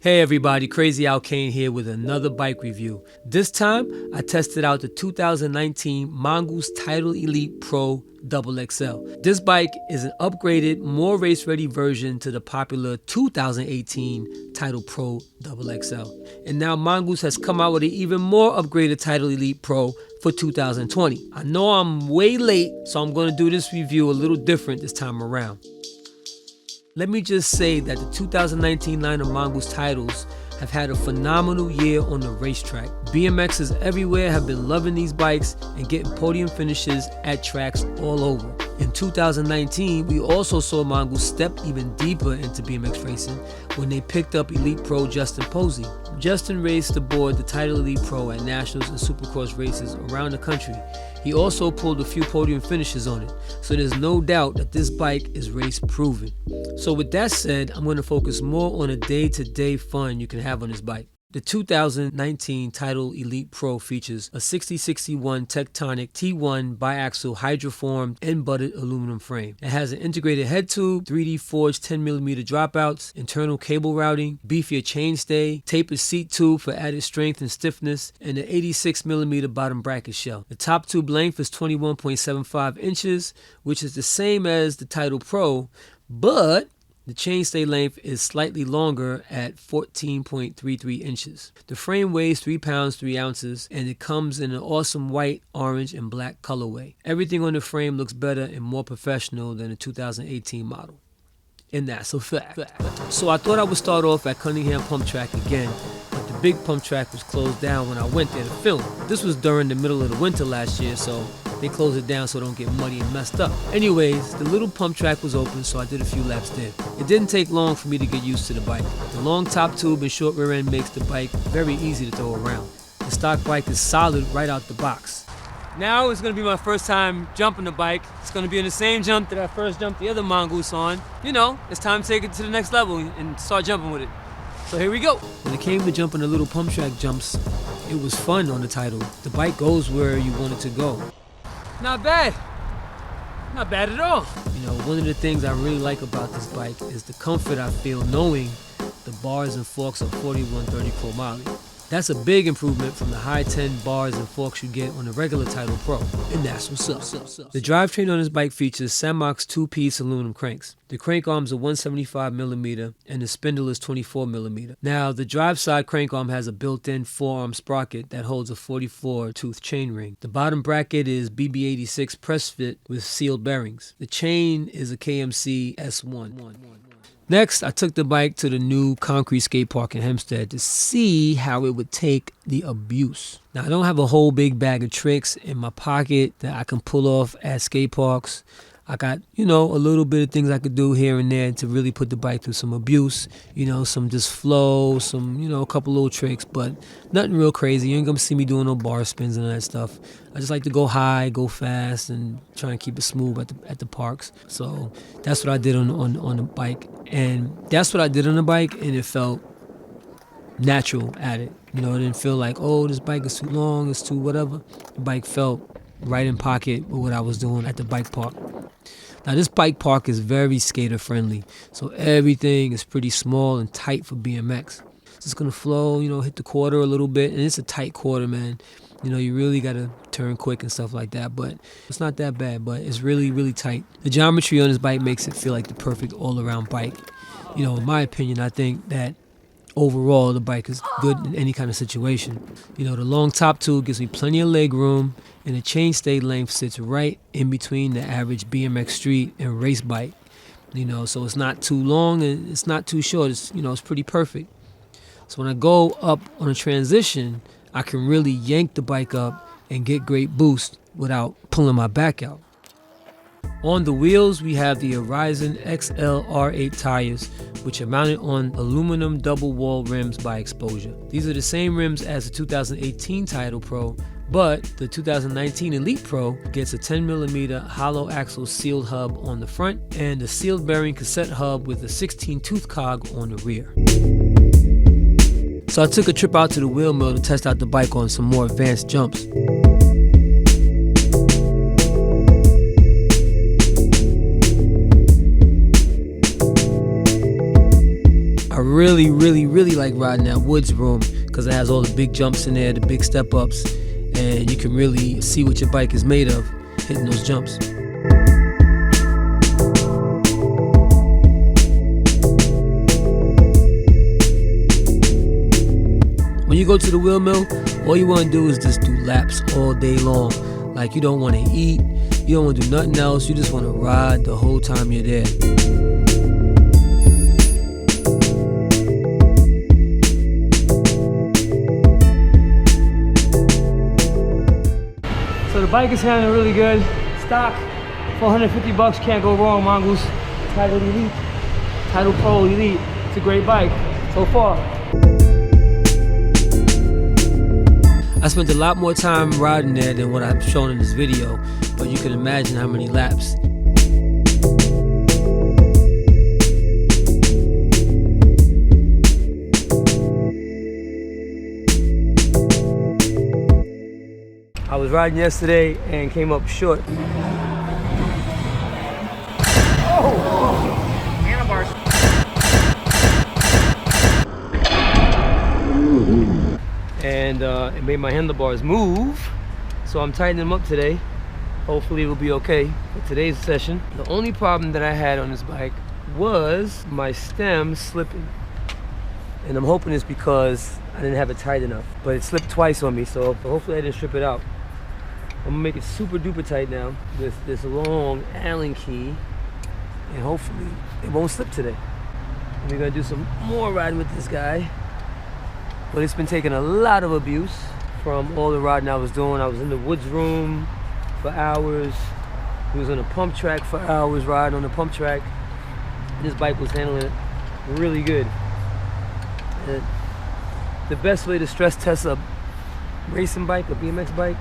Hey everybody, Crazy Al Kane here with another bike review. This time, I tested out the 2019 Mongoose Title Elite Pro XXL. This bike is an upgraded, more race-ready version to the popular 2018 Title Pro XXL. And now Mongoose has come out with an even more upgraded Title Elite Pro for 2020. I know I'm way late, so I'm going to do this review a little different this time around. Let me just say that the 2019 line of Mongoose titles have had a phenomenal year on the racetrack. BMXers everywhere have been loving these bikes and getting podium finishes at tracks all over. In 2019, we also saw Mongoose step even deeper into BMX racing when they picked up Elite Pro Justin Posey. Justin raced aboard the Title Elite Pro at Nationals and Supercross races around the country. He also pulled a few podium finishes on it, so there's no doubt that this bike is race proven. So with that said, I'm going to focus more on the day-to-day fun you can have on this bike. The 2019 Title Elite Pro features a 6061 Tectonic T1 biaxial hydroformed and butted aluminum frame. It has an integrated head tube, 3D forged 10mm dropouts, internal cable routing, beefier chainstay, tapered seat tube for added strength and stiffness, and an 86mm bottom bracket shell. The top tube length is 21.75 inches, which is the same as the Title Pro, but the chainstay length is slightly longer at 14.33 inches. The frame weighs 3 pounds 3 ounces, and it comes in an awesome white, orange, and black colorway. Everything on the frame looks better and more professional than the 2018 model. And that's a fact. So I thought I would start off at Cunningham pump track again, but the big pump track was closed down when I went there to film. This was during the middle of the winter last year, so they closed it down so it don't get muddy and messed up. Anyways, the little pump track was open, so I did a few laps there. It didn't take long for me to get used to the bike. The long top tube and short rear end makes the bike very easy to throw around. The stock bike is solid right out the box. Now it's gonna be my first time jumping the bike. It's gonna be in the same jump that I first jumped the other Mongoose on. You know, it's time to take it to the next level and start jumping with it. So here we go. When it came to jumping the little pump track jumps, it was fun on the Title. The bike goes where you want it to go. Not bad. Not bad at all. You know, one of the things I really like about this bike is the comfort I feel knowing the bars and forks are 4130 chromoly. That's a big improvement from the high 10 bars and forks you get on the regular Title Pro, and that's what's up. The drivetrain on this bike features Samox 2-piece aluminum cranks. The crank arms are 175mm and the spindle is 24mm. Now, the drive side crank arm has a built-in 4-arm sprocket that holds a 44-tooth chain ring. The bottom bracket is BB86 press fit with sealed bearings. The chain is a KMC S1. Next, I took the bike to the new concrete skate park in Hempstead to see how it would take the abuse. Now, I don't have a whole big bag of tricks in my pocket that I can pull off at skate parks. I got, you know, a little bit of things I could do here and there to really put the bike through some abuse. You know, some just flow, some, you know, a couple little tricks, but nothing real crazy. You ain't gonna see me doing no bar spins and all that stuff. I just like to go high, go fast, and try and keep it smooth at the parks. So that's what I did on the bike. And that's what I did on the bike, and it felt natural at it. You know, it didn't feel like, oh, this bike is too long, it's too whatever. The bike felt right in pocket with what I was doing at the bike park. Now, this bike park is very skater friendly, so everything is pretty small and tight for BMX. It's just gonna flow, you know, hit the quarter a little bit, and it's a tight quarter, man. You know, you really gotta turn quick and stuff like that, but it's not that bad, but it's really, really tight. The geometry on this bike makes it feel like the perfect all-around bike. You know, in my opinion, I think that overall the bike is good in any kind of situation. You know, the long top tube gives me plenty of leg room, and the chainstay length sits right in between the average BMX street and race bike. You know, so it's not too long and it's not too short. It's, you know, it's pretty perfect. So when I go up on a transition, I can really yank the bike up and get great boost without pulling my back out. On the wheels, we have the Horizon XL R8 tires, which are mounted on aluminum double wall rims by Exposure. These are the same rims as the 2018 Title Pro, but the 2019 Elite Pro gets a 10mm hollow axle sealed hub on the front and a sealed bearing cassette hub with a 16-tooth cog on the rear. So I took a trip out to the Wheelmill to test out the bike on some more advanced jumps. I really like riding that woods room because it has all the big jumps in there, the big step ups, and you can really see what your bike is made of hitting those jumps. When you go to the Wheelmill, all you want to do is just do laps all day long. Like, you don't want to eat, you don't want to do nothing else, you just want to ride the whole time you're there. So the bike is handling really good. Stock, $450, can't go wrong. Mongoose Title Elite, Title Pro Elite. It's a great bike so far. I spent a lot more time riding there than what I've shown in this video, but you can imagine how many laps. I was riding yesterday and came up short. Oh! Handlebars. And it made my handlebars move, so I'm tightening them up today. Hopefully it will be okay for today's session. The only problem that I had on this bike was my stem slipping, and I'm hoping it's because I didn't have it tight enough, but it slipped twice on me, so hopefully I didn't strip it out. I'm gonna make it super duper tight now with this long Allen key, and hopefully it won't slip today. And we're gonna do some more riding with this guy. But it's been taking a lot of abuse from all the riding I was doing. I was in the woods room for hours. We was on a pump track for hours, riding on the pump track. This bike was handling it really good. And the best way to stress test a racing bike, a BMX bike,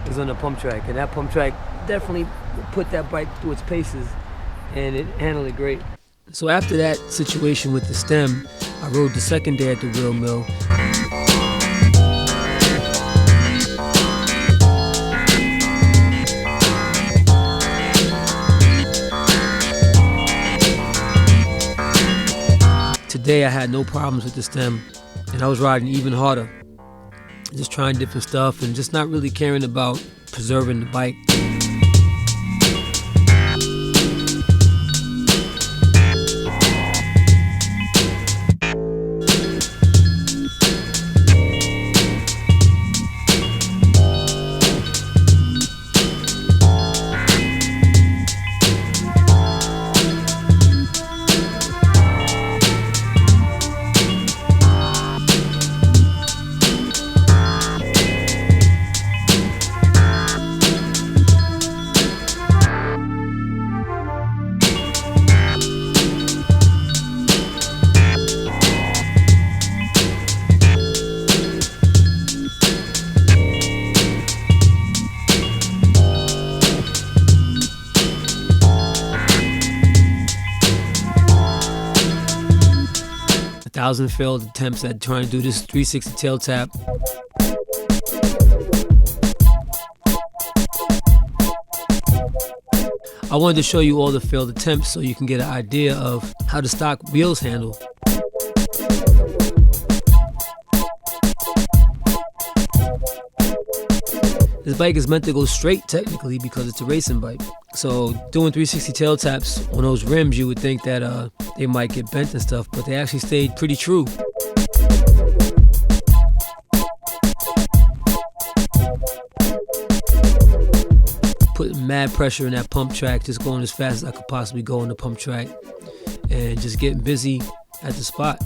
is on the pump track. And that pump track definitely put that bike through its paces, and it handled it great. So after that situation with the stem, I rode the second day at the Wheelmill. Today I had no problems with the stem, and I was riding even harder. Just trying different stuff and just not really caring about preserving the bike. Thousand failed attempts at trying to do this 360 tail tap. I wanted to show you all the failed attempts so you can get an idea of how the stock wheels handle. This bike is meant to go straight technically because it's a racing bike. So doing 360 tail taps on those rims, you would think that they might get bent and stuff, but they actually stayed pretty true. Putting mad pressure in that pump track, just going as fast as I could possibly go on the pump track, and just getting busy at the spot.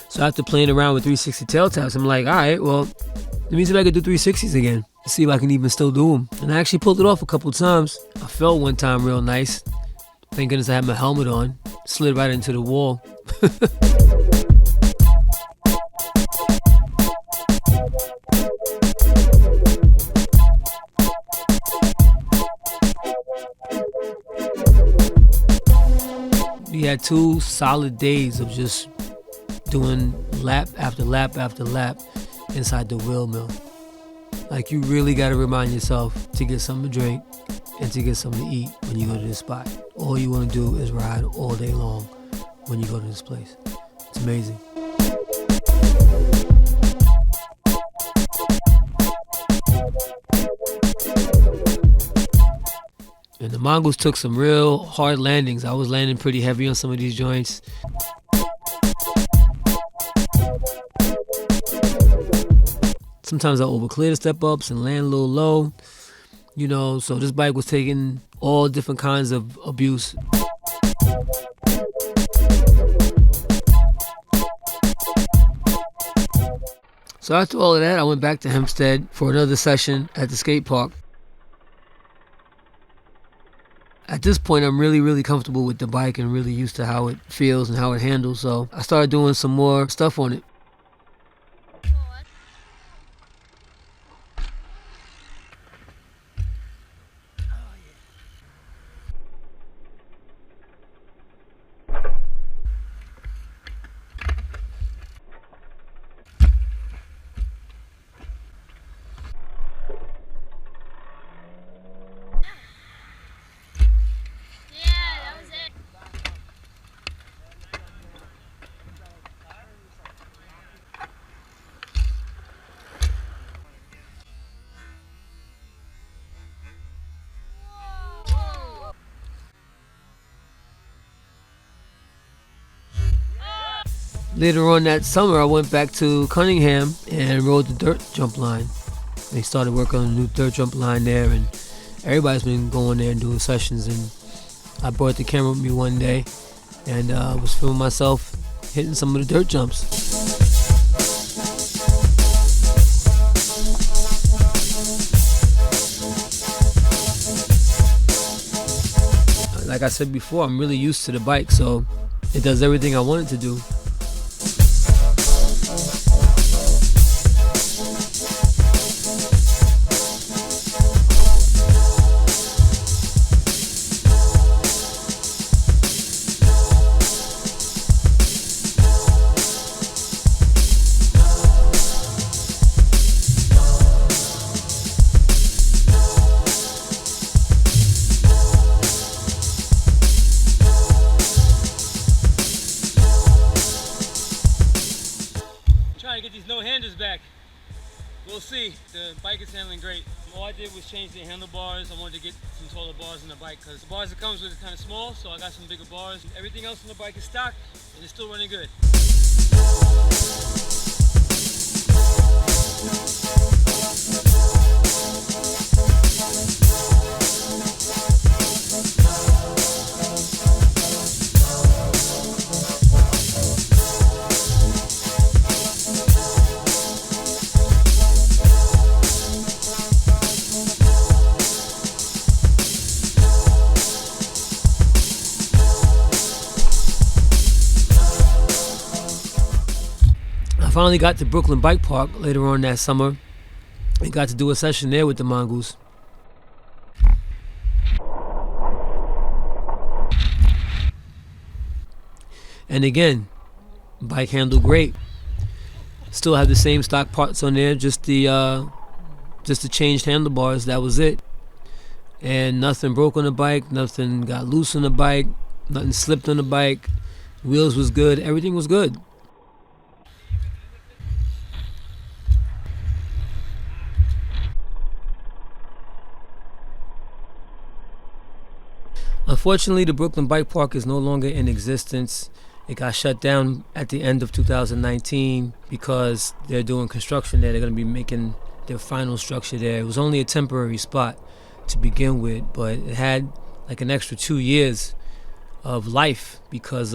So after playing around with 360 tail taps, I'm like, all right, well, let me see if I can do 360s again. See if I can even still do them. And I actually pulled it off a couple times. I fell one time real nice. Thank goodness I had my helmet on. Slid right into the wall. We had 2 solid days of just doing lap after lap after lap inside the Wheelmill. Like, you really got to remind yourself to get something to drink and to get something to eat when you go to this spot. All you want to do is ride all day long when you go to this place. It's amazing. And the Mongoose took some real hard landings. I was landing pretty heavy on some of these joints. Sometimes I overclear the step ups and land a little low, you know, so this bike was taking all different kinds of abuse. So after all of that, I went back to Hempstead for another session at the skate park. At this point, I'm really comfortable with the bike and really used to how it feels and how it handles, so I started doing some more stuff on it. Later on that summer, I went back to Cunningham and rode the dirt jump line. They started working on a new dirt jump line there, and everybody's been going there and doing sessions. And I brought the camera with me one day and was filming myself hitting some of the dirt jumps. Like I said before, I'm really used to the bike, so it does everything I want it to do. Trying to get these no-handers back. We'll see. The bike is handling great. All I did was change the handlebars. I wanted to get some taller bars on the bike because the bars it comes with is kind of small, so I got some bigger bars. Everything else on the bike is stock and it's still running good. I finally got to Brooklyn Bike Park later on that summer and got to do a session there with the Mongoose. And again, bike handled great. Still have the same stock parts on there, just the changed handlebars. That was it. And nothing broke on the bike, nothing got loose on the bike, nothing slipped on the bike. Wheels was good, everything was good. Unfortunately, the Brooklyn Bike Park is no longer in existence. It got shut down at the end of 2019 because they're doing construction there. They're going to be making their final structure there. It was only a temporary spot to begin with, but it had like an extra 2 years of life because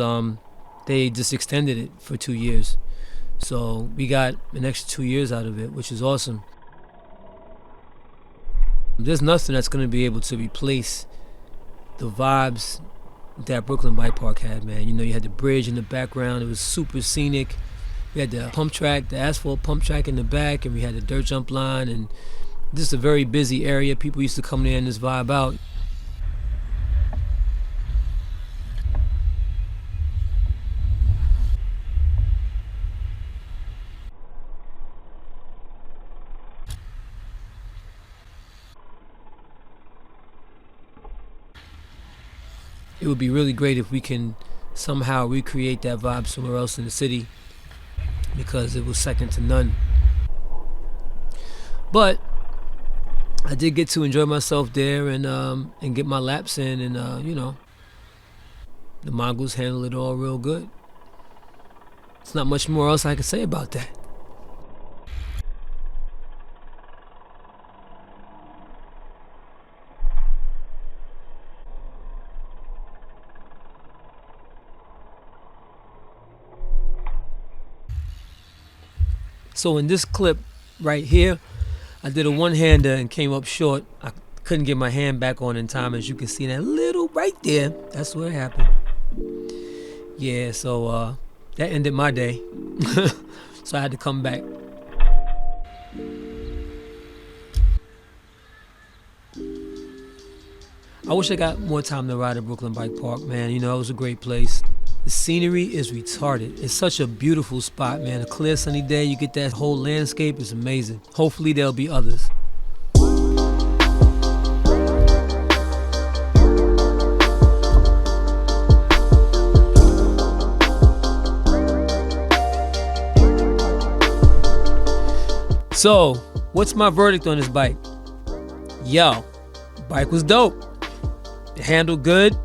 they just extended it for 2 years. So we got an extra 2 years out of it, which is awesome. There's nothing that's going to be able to replace the vibes that Brooklyn Bike Park had, man. You know, you had the bridge in the background. It was super scenic. We had the pump track, the asphalt pump track in the back, and we had the dirt jump line, and just a very busy area. People used to come there and just vibe out. it would be really great if we can somehow recreate that vibe somewhere else in the city, because it was second to none. But I did get to enjoy myself there and get my laps in, and you know, the Mongoose handled it all real good. There's not much more else I can say about that. So in this clip right here, I did a one-hander and came up short. I couldn't get my hand back on in time, as you can see that little right there. That's what happened. Yeah, so that ended my day. So I had to come back. I wish I got more time to ride at Brooklyn Bike Park, man. You know, it was a great place. The scenery is retarded. It's such a beautiful spot, man. A clear sunny day, you get that whole landscape. It's amazing. Hopefully there'll be others. So, what's my verdict on this bike? Yo, bike was dope. It handled good.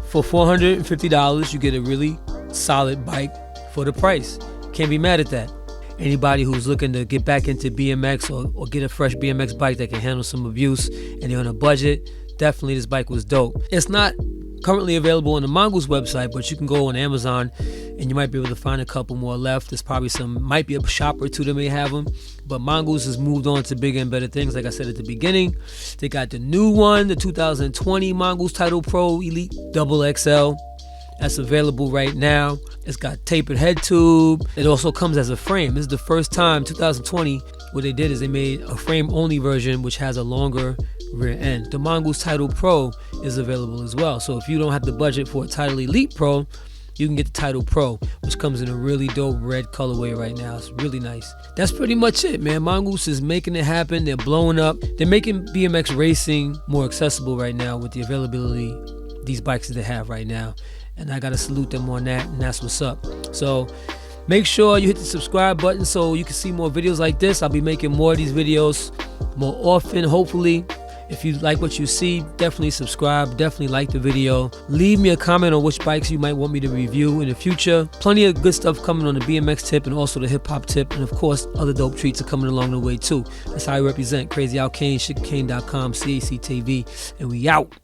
For $450, you get a really solid bike for the price. Can't be mad at that. Anybody who's looking to get back into BMX or get a fresh BMX bike that can handle some abuse and they're on a budget, definitely this bike was dope. It's not currently available on the Mongoose website, but you can go on Amazon and you might be able to find a couple more left. There's probably might be a shop or two that may have them. But Mongoose has moved on to bigger and better things, like I said at the beginning. They got the new one, the 2020 Mongoose Title Pro Elite XXL. That's available right now. It's got tapered head tube. It also comes as a frame. This is the first time, 2020, what they did is they made a frame-only version which has a longer rear end. The Mongoose Title Pro is available as well. So if you don't have the budget for a Title Elite Pro, you can get the Title Pro, which comes in a really dope red colorway right now. It's really nice. That's pretty much it, man. Mongoose is making it happen. They're blowing up. They're making BMX racing more accessible right now with the availability these bikes that they have right now. And I gotta salute them on that, and that's what's up. So make sure you hit the subscribe button so you can see more videos like this. I'll be making more of these videos more often, hopefully. If you like what you see, definitely subscribe, definitely like the video. Leave me a comment on which bikes you might want me to review in the future. Plenty of good stuff coming on the BMX tip and also the hip hop tip. And of course, other dope treats are coming along the way too. That's how I represent. Crazy Al Kane, sugarcane.com, CACTV, and we out.